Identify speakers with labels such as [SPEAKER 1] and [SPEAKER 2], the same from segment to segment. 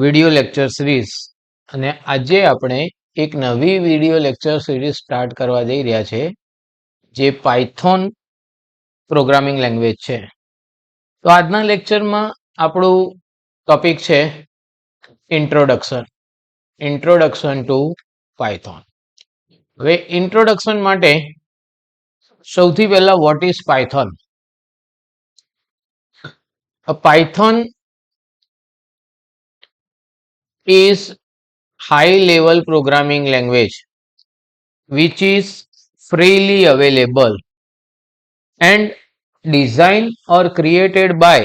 [SPEAKER 1] Video lecture series અને આજે આપણે એક નવી વિડિયો લેક્ચર સિરીઝ સ્ટાર્ટ કરવા જઈ રહ્યા છે જે પાયથોન પ્રોગ્રામિંગ લેંગ્વેજ છે. તો આજના લેક્ચરમાં આપણું ટોપિક છે ઇન્ટ્રોડક્શન ટુ પાયથોન. હવે ઇન્ટ્રોડક્શન માટે સૌથી પહેલા what is Python? Python is high level programming language which is freely available and designed or created by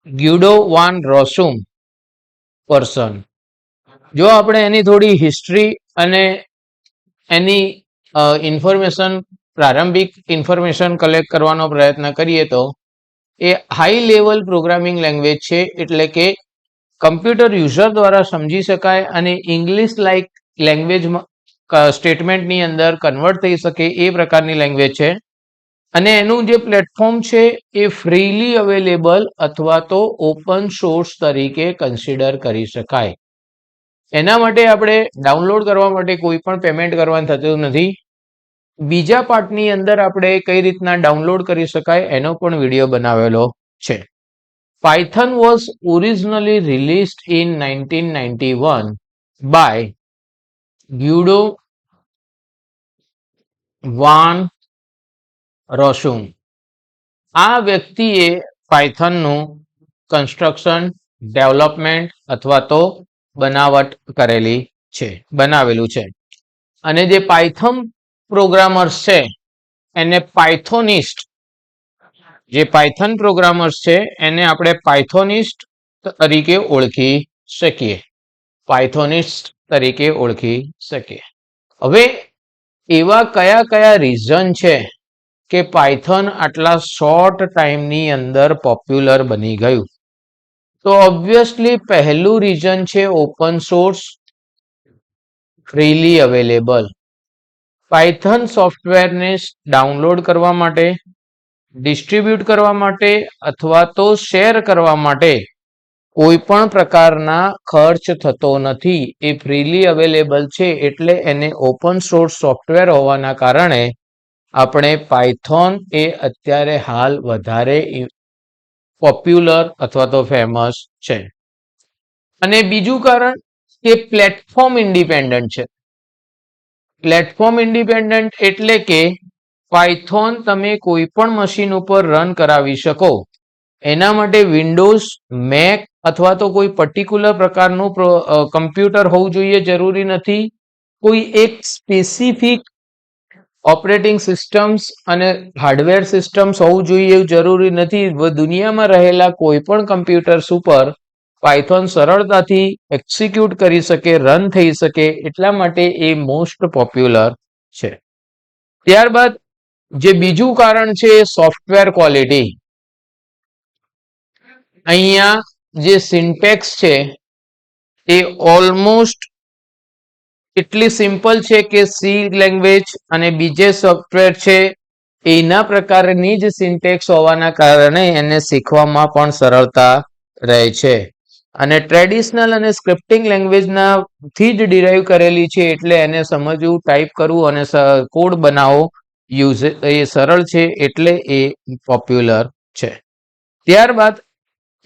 [SPEAKER 1] Guido van Rossum person. જો આપણે એની થોડી હિસ્ટ્રી અને એની ઇન્ફોર્મેશન પ્રારંભિક ઇન્ફોર્મેશન કલેક્ટ કરવાનો પ્રયત્ન કરીએ તો એ હાઈ લેવલ પ્રોગ્રામિંગ લેંગ્વેજ છે, એટલે કે કમ્પ્યુટર યુઝર દ્વારા સમજી શકાય અને ઇંગ્લિશ લાઇક લેંગ્વેજ સ્ટેટમેન્ટની અંદર કન્વર્ટ થઈ શકે એ પ્રકારની લેંગ્વેજ છે. અને એનું જે પ્લેટફોર્મ છે એ ફ્રીલી અવેલેબલ અથવા તો ઓપન સોર્સ તરીકે કન્સિડર કરી શકાય. એના માટે આપણે ડાઉનલોડ કરવા માટે કોઈ પણ પેમેન્ટ કરવાનું થતું નથી. બીજા પાર્ટની અંદર આપણે કઈ રીતના ડાઉનલોડ કરી શકાય એનો પણ વિડીયો બનાવેલો છે. Python was originally released in 1991 by Guido van Rossum. આ વ્યક્તિએ પાયથનનું કન્સ્ટ્રક્શન, ડેવલપમેન્ટ અથવા તો બનાવટ બનાવેલું છે. અને જે પાયથન પ્રોગ્રામર્સ છે એને પાયથોનિસ્ટ, જે પાયથન પ્રોગ્રામર્સ છે એને આપણે પાયથોનિસ્ટ તરીકે ઓળખી શકીએ. હવે એવા કયા કયા રીઝન છે કે પાયથન આટલા શોર્ટ ટાઈમની અંદર પોપ્યુલર બની ગયું? તો ઓબ્વિયસલી પહેલું રીઝન છે open source, freely available. Python સોફ્ટવેરને ડાઉનલોડ કરવા માટે, ડિસ્ટ્રીબ્યુટ કરવા માટે અથવા તો શેર કરવા માટે કોઈ પણ પ્રકારના ખર્ચ થતો નથી. એ ફ્રીલી અવેલેબલ છે એટલે એને ઓપન સોર્સ સોફ્ટવેર હોવાના કારણે આપણે પાયથોન એ અત્યારે હાલ વધારે પોપ્યુલર અથવા તો ફેમસ છે. અને બીજું કારણ કે પ્લેટફોર્મ ઇન્ડિપેન્ડન્ટ છે. પ્લેટફોર્મ ઇન્ડિપેન્ડન્ટ એટલે કે પાયથોન તમે કોઈ પણ મશીન ઉપર રન કરાવી શકો. એના માટે વિન્ડોઝ, મેક અથવા તો કોઈ પર્ટિક્યુલર પ્રકારનું કમ્પ્યુટર હોવું જોઈએ જરૂરી નથી. કોઈ એક સ્પેસિફિક ઓપરેટિંગ સિસ્ટમ્સ અને હાર્ડવેર સિસ્ટમ્સ હોવું જોઈએ એવું જરૂરી નથી. દુનિયામાં રહેલા કોઈ પણ કમ્પ્યુટર્સ ઉપર પાયથોન સરળતાથી એક્ઝિક્યુટ કરી શકે, રન થઈ શકે, એટલા માટે એ મોસ્ટ પોપ્યુલર છે. ત્યારબાદ જે બીજું કારણ છે એ સોફ્ટવેર ક્વોલિટી. અહીંયા જે સિન્ટેક્સ છે એ ઓલમોસ્ટ એટલી સિમ્પલ છે કે સી લેંગ્વેજ અને બીજે સોફ્ટવેર છે એના પ્રકારની જ સિન્ટેક્સ હોવાના કારણે એને શીખવામાં પણ સરળતા રહે છે. અને ટ્રેડિશનલ અને સ્ક્રિપ્ટિંગ લેંગ્વેજના થી જ ડિરાઈવ કરેલી છે એટલે એને સમજવું, ટાઈપ કરવું અને કોડ બનાવવો એ સરળ છે એટલે એ પોપ્યુલર છે. ત્યારબાદ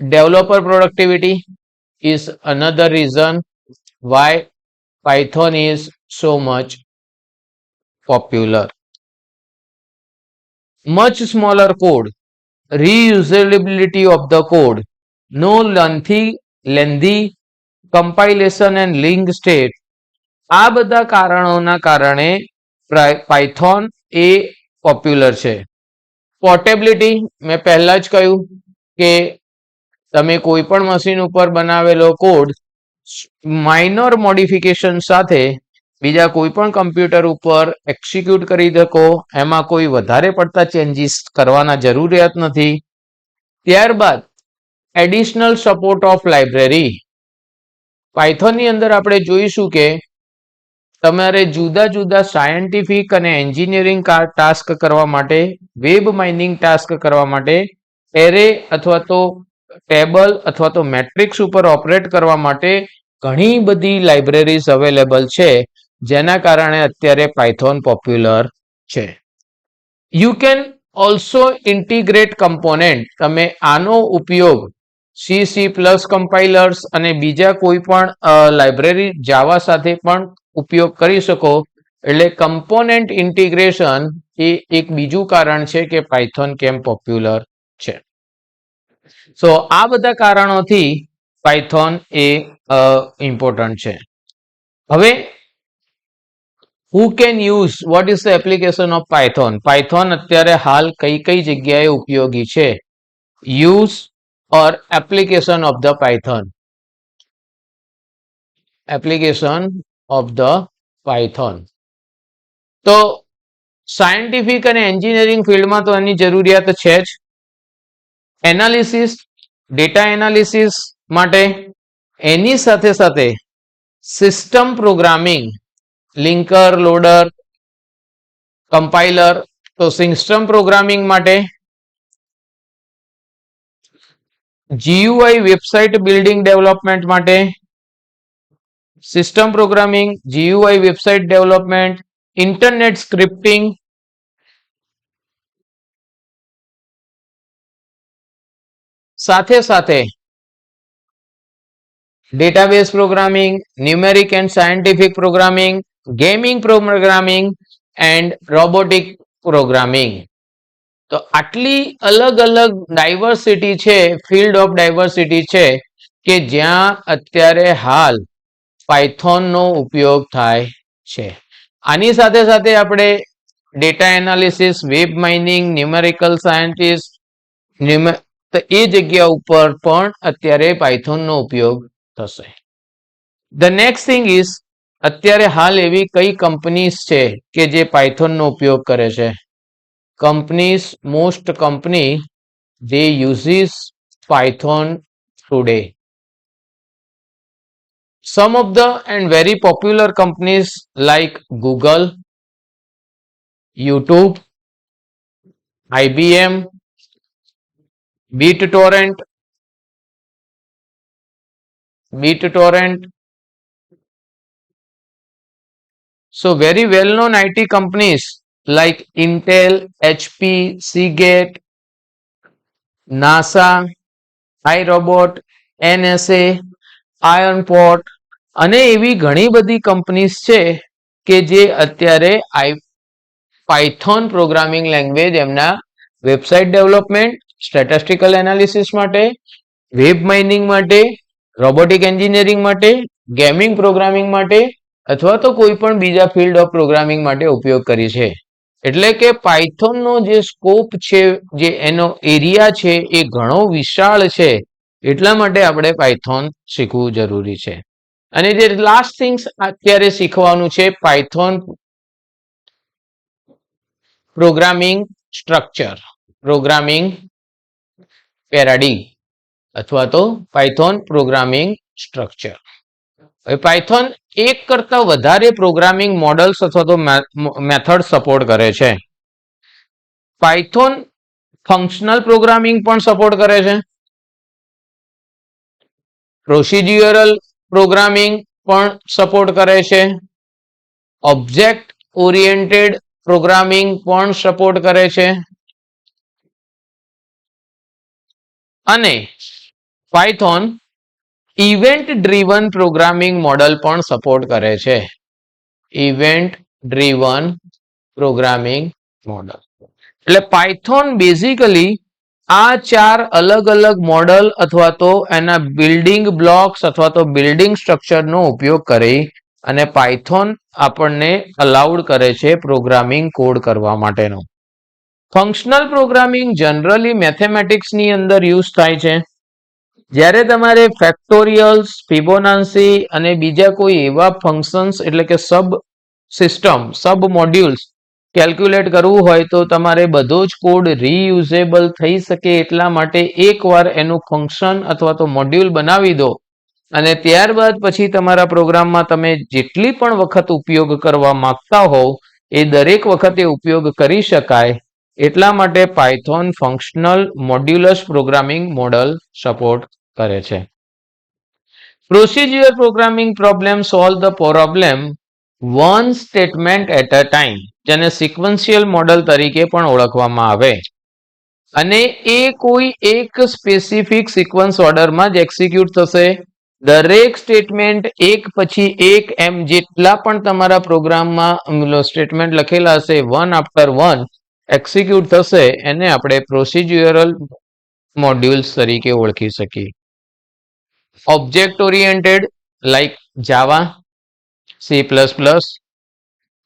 [SPEAKER 1] developer productivity is another reason why Python is so much popular. Much smaller code, reusability of the code, no lengthy compilation and link state. આ બધા કારણોના કારણે પાયથોન એ પોપ્યુલર છે. પોર્ટેબિલિટી, મેં પહેલા જ કહ્યું કે તમે કોઈ પણ મશીન ઉપર બનાવેલો કોડ માઇનોર મોડિફિકેશન સાથે બીજા કોઈ પણ કમ્પ્યુટર ઉપર એક્ઝિક્યુટ કરી શકો. એમાં કોઈ વધારે પડતા ચેન્જીસ કરવાના જરૂરિયાત નથી. ત્યારબાદ એડિશનલ સપોર્ટ ઓફ લાઇબ્રેરી. પાયથોનની અંદર આપણે જોઈશું કે તમારે જુદા જુદા સાયન્ટિફિક અને એન્જિનિયરિંગ ટાસ્ક કરવા માટે, વેબ માઇનિંગ ટાસ્ક કરવા માટે એરે અથવા તો ટેબલ અથવા તો મેટ્રિક્સ ઉપર ઓપરેટ કરવા માટે ઘણી બધી લાઇબ્રેરીઝ અવેલેબલ છે, જેના કારણે અત્યારે પાયથોન પોપ્યુલર છે. You can also integrate component. તમે આનો ઉપયોગ C++ કમ્પાઇલર્સ અને બીજા કોઈ પણ લાઇબ્રેરી જાવા સાથે પણ ઉપયોગ કરી શકો. એટલે કમ્પોનેન્ટ ઇન્ટિગ્રેશન એ એક બીજું કારણ છે કે પાયથોન કેમ પોપ્યુલર છે. સો આ બધા કારણોથી પાયથોન એ ઇમ્પોર્ટન્ટ છે. હવે who can use, what is the application of python? Python અત્યારે હાલ કઈ કઈ જગ્યાએ ઉપયોગી છે? Use or application of the python. Application of the Python. તો સાયન્ટિફિક અને એન્જિનિયરિંગ ફિલ્ડમાં તો એની જરૂરિયાત છે જ. એનાલિસિસ, ડેટા એનાલિસિસ માટે, એની સાથે સાથે system programming, linker, loader, compiler, તો સિસ્ટમ પ્રોગ્રામિંગ માટે, GUI વેબસાઇટ બિલ્ડિંગ ડેવલપમેન્ટ માટે, system programming, GUI website development, internet scripting, સાથે સાથે database programming, numeric and scientific programming, gaming programming and robotic programming. તો આટલી અલગ અલગ ડાયવર્સિટી છે, ફિલ્ડ ઓફ ડાયવર્સિટી છે કે જ્યાં અત્યારે હાલ પાયથોનનો ઉપયોગ થાય છે. આની સાથે સાથે આપણે data analysis, web mining, numerical scientist, તો એ જગ્યા ઉપર પણ અત્યારે પાયથોનનો ઉપયોગ થશે. ધ નેક્સ્ટ થિંગ ઇઝ, અત્યારે હાલ એવી કઈ કંપનીઝ છે કે જે પાયથોનનો ઉપયોગ કરે છે? Companies, most company they uses python today. Some of the and very popular companies like Google, YouTube, IBM, BitTorrent, so very well known IT companies like Intel, HP, Seagate, NASA, iRobot, NSA, Ironport અને એવી ઘણી બધી companies છે કે જે અત્યારે Python programming language એમના website development, statistical analysis માટે, વેબ માઇનિંગ માટે, રોબોટિક એન્જિનિયરિંગ માટે, ગેમિંગ પ્રોગ્રામિંગ માટે અથવા તો કોઈ પણ બીજા ફિલ્ડ ઓફ પ્રોગ્રામિંગ માટે ઉપયોગ કરી છે. એટલે કે પાયથોનનો જે સ્કોપ છે, જે એનો એરિયા છે, એ ઘણો વિશાળ છે. એટલા માટે આપણે પાયથોન શીખવું જરૂરી છે. અને જે લાસ્ટ થિંગ્સ અત્યારે શીખવાનું છે, પાયથોન પ્રોગ્રામિંગ સ્ટ્રક્ચર, પ્રોગ્રામિંગ પેરાડિગ અથવા તો પાયથોન પ્રોગ્રામિંગ સ્ટ્રક્ચર. પાયથોન એક કરતા વધારે પ્રોગ્રામિંગ મોડલ્સ અથવા તો મેથડ સપોર્ટ કરે છે. પાયથોન ફંક્શનલ પ્રોગ્રામિંગ પણ સપોર્ટ કરે છે. પ્રોસિડ્યુરલ પ્રોગ્રામિંગ પણ સપોર્ટ કરે છે. ઓબ્જેક્ટ ઓરિએન્ટેડ પ્રોગ્રામિંગ પણ સપોર્ટ કરે છે. અને Python event driven programming model પણ સપોર્ટ કરે છે. Event driven programming model. એટલે પાયથોન બેઝિકલી આ ચાર અલગ અલગ મોડલ અથવા તો એના બિલ્ડિંગ બ્લોક્સ અથવા તો બિલ્ડિંગ સ્ટ્રક્ચરનો ઉપયોગ કરી અને પાયથોન આપણને અલાઉડ કરે છે પ્રોગ્રામિંગ કોડ કરવા માટેનો. ફંક્શનલ પ્રોગ્રામિંગ જનરલી મેથેમેટિક્સની અંદર યુઝ થાય છે. જ્યારે તમારે ફેક્ટોરિયલ્સ, ફિબોનાચી અને બીજા કોઈ એવા ફંક્શન્સ એટલે કે સબ સિસ્ટમ, સબ મોડ્યુલ્સ કેલ્ક્યુલેટ કરવું હોય તો તમારે બધો જ કોડ રીયુઝેબલ થઈ શકે એટલા માટે એકવાર એનું ફંક્શન અથવા તો મોડ્યુલ બનાવી દો અને ત્યારબાદ પછી તમારા પ્રોગ્રામમાં તમે જેટલી પણ વખત ઉપયોગ કરવા માંગતા હોવ એ દરેક વખતે ઉપયોગ કરી શકાય એટલા માટે Python functional modules programming model support કરે છે. Procedure programming problem solve the problem one statement at a time, જેને સિક્વન્શિયલ મોડલ તરીકે પણ ઓળખવામાં આવે, અને એ કોઈ એક સ્પેસિફિક સિક્વન્સ ઓર્ડરમાં જ એક્ઝિક્યુટ થશે. દરેક સ્ટેટમેન્ટ એક પછી એક એમ જેટલા પણ તમારા પ્રોગ્રામમાં સ્ટેટમેન્ટ લખેલા હશે વન આફ્ટર વન એક્ઝિક્યુટ થશે, એને આપણે પ્રોસિજ્યુરલ મોડ્યુલ્સ તરીકે ઓળખી શકીએ. ઓબ્જેક્ટ ઓરિએન્ટેડ લાઈક જાવા, સી પ્લસ પ્લસ,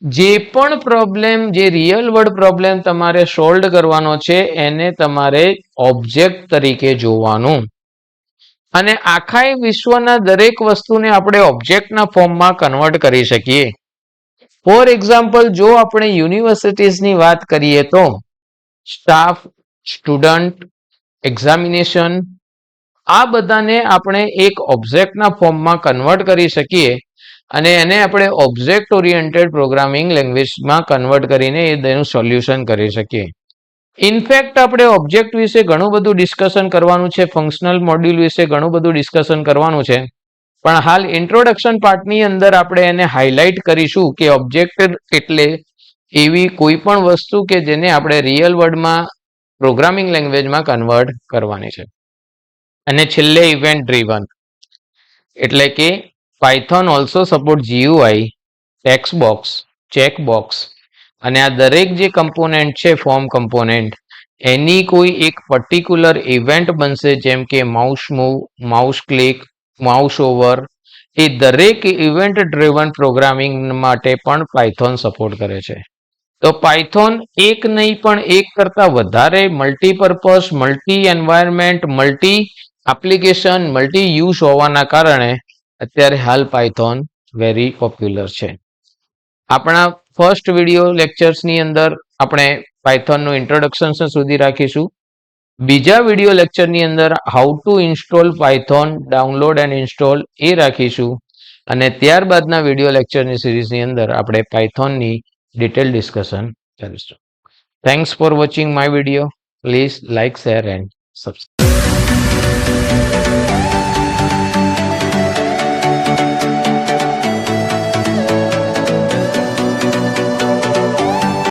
[SPEAKER 1] જે પણ પ્રોબ્લેમ, જે રિયલ વર્લ્ડ પ્રોબ્લેમ તમારે સોલ્વ કરવાનો છે એને તમારે ઓબ્જેક્ટ તરીકે જોવાનું, અને આખા વિશ્વના દરેક વસ્તુને આપણે ઓબ્જેક્ટના ફોર્મમાં કન્વર્ટ કરી શકીએ. ફોર એક્ઝામ્પલ, જો આપણે યુનિવર્સિટીઝની વાત કરીએ તો સ્ટાફ, સ્ટુડન્ટ, એક્ઝામિનેશન, આ બધાને આપણે એક ઓબ્જેક્ટના ફોર્મમાં કન્વર્ટ કરી શકીએ, અને એને આપણે ઓબ્જેક્ટ ઓરિએન્ટેડ પ્રોગ્રામિંગ લેંગ્વેજમાં કન્વર્ટ કરીને એનું સોલ્યુશન કરી શકીએ. ઇનફેક્ટ આપણે ઓબ્જેક્ટ વિશે ઘણું બધું ડિસ્કશન કરવાનું છે, ફંક્શનલ મોડ્યુલ વિશે ઘણું બધું ડિસ્કશન કરવાનું છે, પણ હાલ ઇન્ટ્રોડક્શન પાર્ટની અંદર આપણે એને હાઇલાઇટ કરીશું કે ઓબ્જેક્ટ એટલે એવી કોઈ પણ વસ્તુ કે જેને આપણે રિયલ વર્લ્ડમાં પ્રોગ્રામિંગ લેંગ્વેજમાં કન્વર્ટ કરવાની છે. અને છેલ્લે ઇવેન્ટ ડ્રીવન, એટલે કે Python also support GUI, text box, check box, અને આ દરેક જે કમ્પોનેન્ટ છે ફોર્મ કમ્પોનેન્ટ, એની કોઈ એક પર્ટિક્યુલર ઇવેન્ટ બનશે, જેમ કે mouse move, mouse click, mouse over, એ દરેક ઇવેન્ટ ડ્રીવન પ્રોગ્રામિંગ માટે પણ પાયથોન સપોર્ટ કરે છે. તો પાયથોન એક નહીં પણ એક કરતા વધારે multipurpose, multi environment, multi application, multi use હોવાના કારણે અત્યારે હાલ પાયથોન વેરી પોપ્યુલર છે. આપણા ફર્સ્ટ વિડીયો લેક્ચર્સની અંદર આપણે પાયથોનનું ઇન્ટ્રોડક્શન સુધી રાખીશું. બીજા વિડીયો લેક્ચરની અંદર how to install Python, download and install, એ રાખીશું, અને ત્યારબાદના વિડીયો લેક્ચરની સિરીઝની અંદર આપણે પાયથોનની ડિટેલ ડિસ્કશન કરીશું. Thanks for watching my video. Please like, share and subscribe.